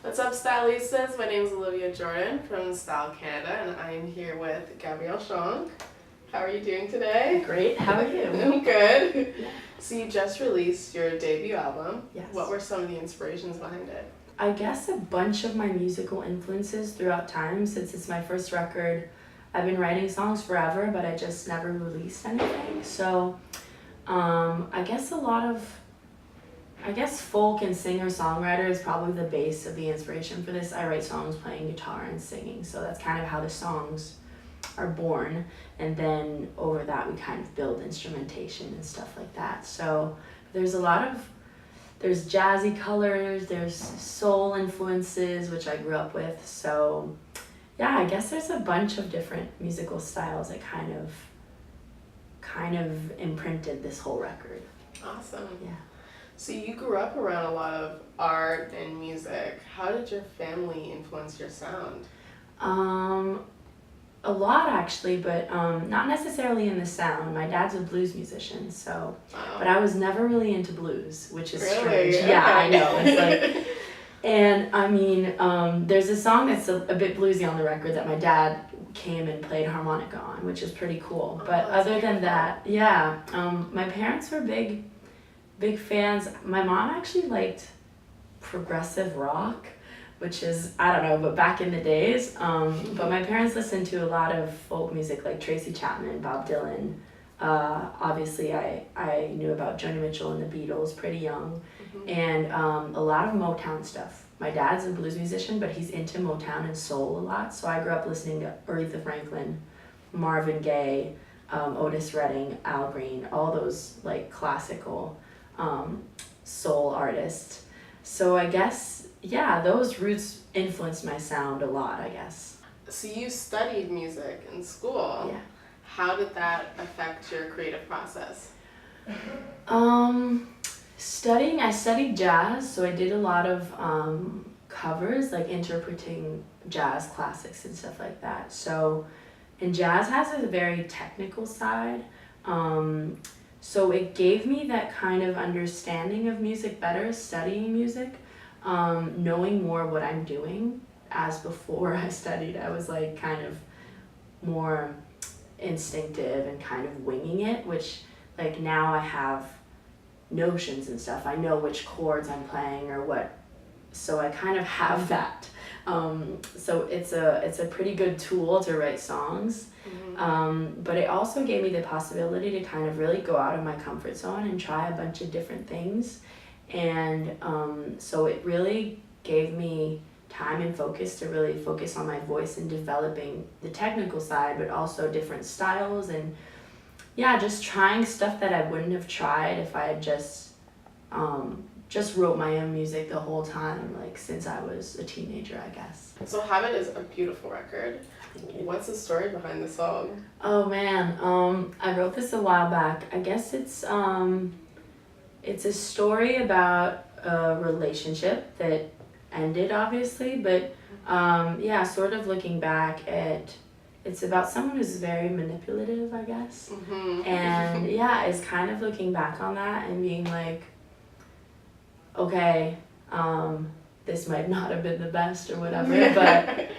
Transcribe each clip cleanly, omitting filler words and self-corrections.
What's up, Stylistas? My name is Olivia Jordan from Style Canada, and I am here with Gabrielle Shonk. How are you doing today? Great, how are you? I'm good. So you just released your debut album. Yes. What were some of the inspirations behind it? I guess a bunch of my musical influences throughout time. Since it's my first record, I've been writing songs forever, but I just never released anything. So I guess folk and singer-songwriter is probably the base of the inspiration for this. I write songs playing guitar and singing, so that's kind of how the songs are born, and then over that we kind of build instrumentation and stuff like that. So there's jazzy colors, there's soul influences, which I grew up with. So yeah, I guess there's a bunch of different musical styles that kind of imprinted this whole record. Awesome. Yeah. So you grew up around a lot of art and music. How did your family influence your sound? A lot actually, but not necessarily in the sound. My dad's a blues musician, so Wow. but I was never really into blues, which is Really? strange. Okay. Yeah, I know. It's like, and I mean, there's a song that's a bit bluesy on the record that my dad came and played harmonica on, which is pretty cool. Oh, But that's other than beautiful. that, yeah, my parents were big fans. My mom actually liked progressive rock, which is, I don't know, but back in the days. But my parents listened to a lot of folk music like Tracy Chapman, Bob Dylan. Obviously, I knew about Joni Mitchell and the Beatles pretty young, and a lot of Motown stuff. My dad's a blues musician, but he's into Motown and soul a lot. So I grew up listening to Aretha Franklin, Marvin Gaye, Otis Redding, Al Green, all those like classical soul artists. So I guess, yeah, those roots influenced my sound a lot, I guess. So you studied music in school. Yeah. How did that affect your creative process? I studied jazz, so I did a lot of covers, like interpreting jazz classics and stuff like that. So, and jazz has a very technical side. So it gave me that kind of understanding of music better, studying music, knowing more what I'm doing. As before I studied, I was like kind of more instinctive and kind of winging it, which like now I have notions and stuff. I know which chords I'm playing or what, so I kind of have that. So it's a pretty good tool to write songs. But it also gave me the possibility to kind of really go out of my comfort zone and try a bunch of different things. And so it really gave me time and focus to really focus on my voice and developing the technical side, but also different styles and yeah, just trying stuff that I wouldn't have tried if I had just wrote my own music the whole time, like since I was a teenager, I guess. So Habit is a beautiful record. What's the story behind the song? Oh man, I wrote this a while back. I guess it's a story about a relationship that ended, obviously, but yeah, sort of looking back at, it's about someone who's very manipulative, I guess. And yeah, it's kind of looking back on that and being like, okay, this might not have been the best or whatever, but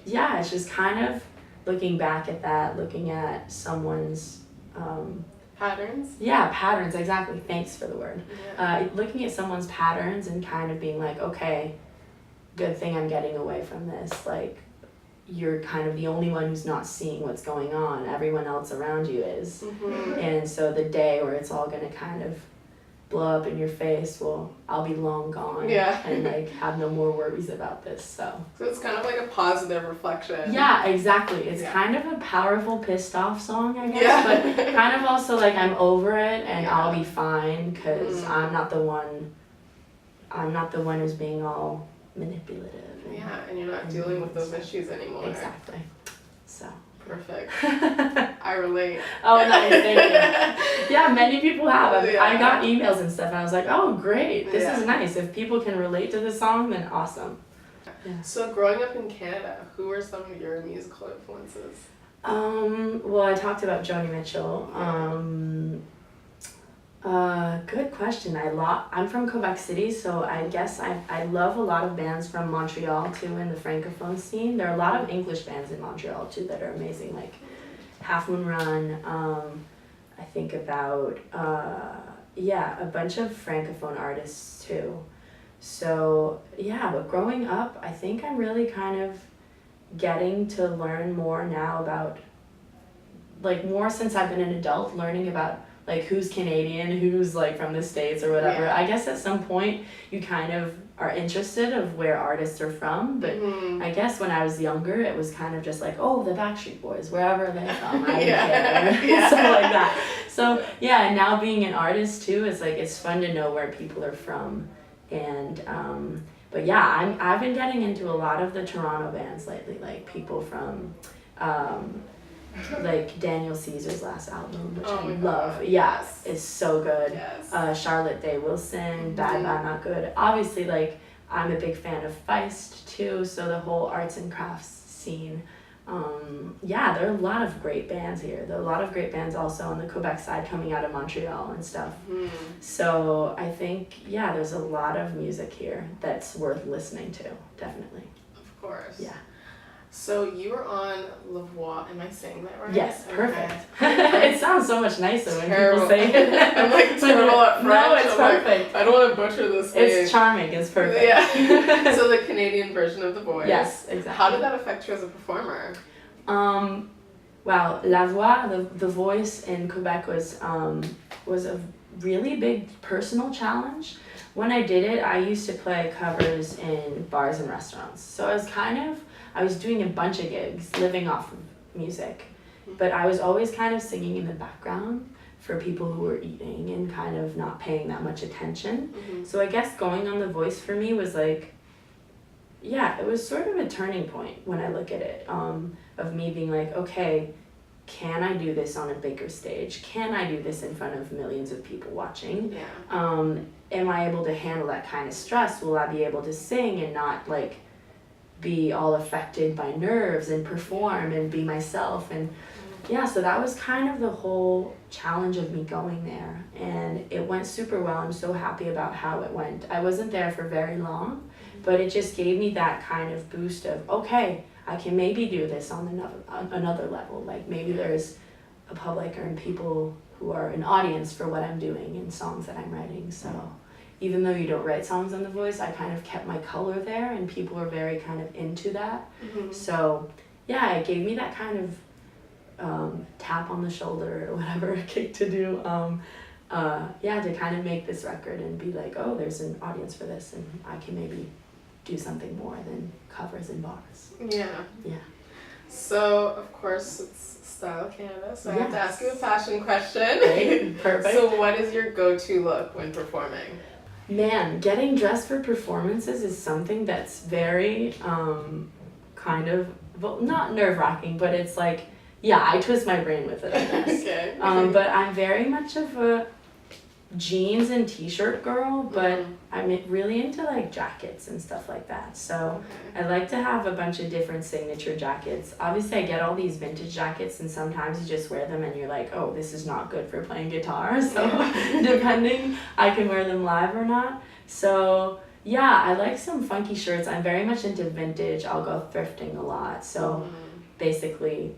yeah, it's just kind of looking back at that, looking at someone's Patterns? yeah, patterns, exactly. Thanks for the word. Yeah. Looking at someone's patterns and kind of being like, okay, good thing I'm getting away from this. Like, you're kind of the only one who's not seeing what's going on. Everyone else around you is. And so the day where it's all going to kind of blow up in your face, well, I'll be long gone. Yeah. And like have no more worries about this. So it's kind of like a positive reflection. yeah, exactly. It's kind of a powerful pissed off song, I guess, but kind of also like I'm over it and I'll be fine because I'm not the one who's being all manipulative. Yeah, and you're not dealing with those issues anymore. Exactly. So. Perfect. I relate. Oh, nice, thank you. Yeah, many people have. Yeah. I got emails and stuff, and I was like, oh, great, this Yeah. is nice. If people can relate to the song, then awesome. Yeah. So growing up in Canada, who were some of your musical influences? Well, I talked about Joni Mitchell. Good question. I'm from Quebec City, so I guess I love a lot of bands from Montreal too in the francophone scene. There are a lot of English bands in Montreal too that are amazing, like Half Moon Run. I think about a bunch of francophone artists too. So yeah, but growing up, I think I'm really kind of getting to learn more now about, like, more since I've been an adult, learning about like who's Canadian, who's like from the States or whatever. Yeah. I guess at some point you kind of are interested of where artists are from, but I guess when I was younger it was kind of just like, oh, the Backstreet Boys, wherever they're from, I don't care. Something like that. So yeah, and now being an artist too, it's like it's fun to know where people are from. And but yeah, I've been getting into a lot of the Toronto bands lately, like people from like Daniel Caesar's last album, which I love. God. Yeah, it's so good. Yes. Charlotte Day Wilson, Bad Bad Not Good. Obviously, like, I'm a big fan of Feist too, so the whole arts and crafts scene. Yeah, there are a lot of great bands here. There are a lot of great bands also on the Quebec side coming out of Montreal and stuff. So I think, yeah, there's a lot of music here that's worth listening to, definitely. Of course. Yeah. So you were on La Voix, am I saying that right? Yes, perfect. Okay. It sounds so much nicer when Terrible. people say it. I'm like terrible at French. No, it's perfect. I don't want to butcher this name. It's charming, it's perfect. Yeah. So the Canadian version of The Voice. Yes, exactly. How did that affect you as a performer? Well, La Voix, the voice in Quebec was a really big personal challenge. When I did it, I used to play covers in bars and restaurants. So I was doing a bunch of gigs, living off of music, but I was always kind of singing in the background for people who were eating and kind of not paying that much attention. So I guess going on The Voice for me was like, yeah, it was sort of a turning point when I look at it, of me being like, okay, can I do this on a bigger stage? Can I do this in front of millions of people watching? Yeah. Am I able to handle that kind of stress? Will I be able to sing and not like be all affected by nerves and perform and be myself? And yeah, so that was kind of the whole challenge of me going there, and it went super well. I'm so happy about how it went. I wasn't there for very long, but it just gave me that kind of boost of, okay, I can maybe do this on another level. Like maybe there's a public or people who are an audience for what I'm doing and songs that I'm writing. So even though you don't write songs on The Voice, I kind of kept my color there, and people were very kind of into that. So yeah, it gave me that kind of tap on the shoulder or whatever, a kick to do, to kind of make this record and be like, oh, there's an audience for this, and I can maybe do something more than covers in bars. Yeah. So of course it's Style Canada, so I have to ask you a fashion question. Great. Perfect. So what is your go-to look when performing? Man, getting dressed for performances is something that's very kind of, well, not nerve-wracking, but it's like, yeah, I twist my brain with it, I guess. Okay. But I'm very much of a jeans and t-shirt girl, but I'm really into like jackets and stuff like that. So I like to have a bunch of different signature jackets. Obviously I get all these vintage jackets, and sometimes you just wear them and you're like, oh, this is not good for playing guitar. So depending, I can wear them live or not. So yeah, I like some funky shirts. I'm very much into vintage. I'll go thrifting a lot. So basically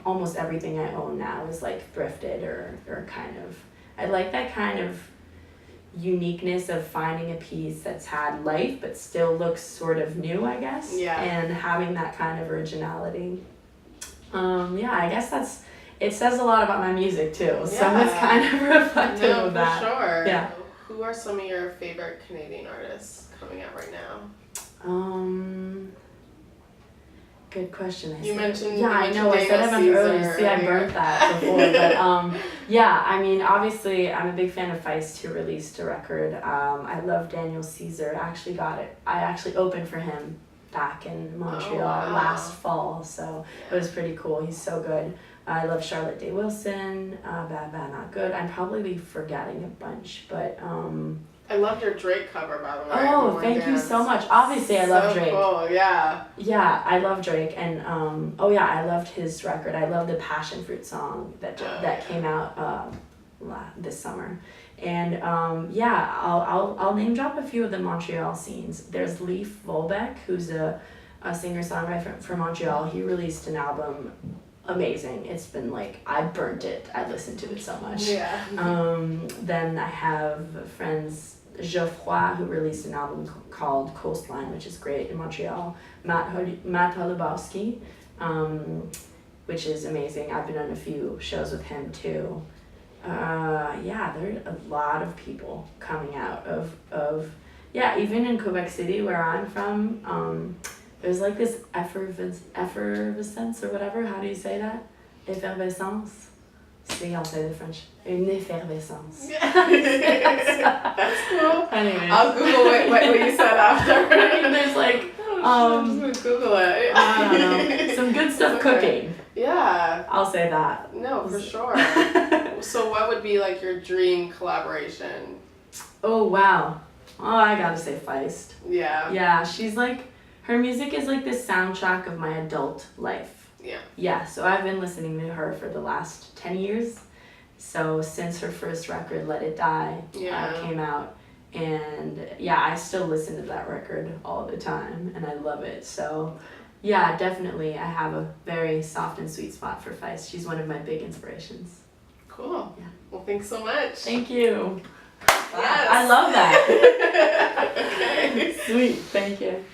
almost everything I own now is like thrifted or kind of, I like that kind of uniqueness of finding a piece that's had life but still looks sort of new, I guess. Yeah. And having that kind of originality. I guess it says a lot about my music too. So it's kind of reflective of that. For sure. Yeah. Who are some of your favorite Canadian artists coming out right now? Good question. I mentioned I said a bunch earlier. See, I burnt that before. But I mean, obviously, I'm a big fan of Feist, who released a record. I love Daniel Caesar. I actually opened for him back in Montreal last fall, so it was pretty cool. He's so good. I love Charlotte Day Wilson, Bad Bad Not Good. I'm probably forgetting a bunch, but I loved your Drake cover, by the way. Oh, thank you so much. Obviously, I love Drake. Cool, yeah. Yeah, I love Drake, and I loved his record. I love the Passion Fruit song that came out this summer. And yeah, I'll name drop a few of the Montreal scenes. There's Leif Volbeck, who's a singer-songwriter from Montreal. He released an album, amazing. It's been like, I burnt it. I listened to it so much. Yeah. Then I have friends, Geoffroy, who released an album called Coastline, which is great, in Montreal. Matt Holubowski, which is amazing. I've been on a few shows with him too. Yeah, there are a lot of people coming out of yeah, even in Quebec City where I'm from, there's like this effervescence or whatever. How do you say that? Effervescence. See, I'll say the French. Une effervescence. That's cool. Anyways. I'll Google what you said after. There's like, I'm just gonna Google it. I don't know, some good stuff Okay. cooking. Yeah. I'll say that. No, for sure. So what would be like your dream collaboration? Oh, wow. Oh, I gotta say Feist. Yeah. Yeah, she's like, her music is like the soundtrack of my adult life. Yeah. Yeah, so I've been listening to her for the last 10 years. So since her first record, Let It Die, came out. And yeah, I still listen to that record all the time and I love it. So yeah, definitely I have a very soft and sweet spot for Feist. She's one of my big inspirations. Cool. Yeah. Well, thanks so much. Thank you. Yes. I love that. Okay. Sweet, thank you.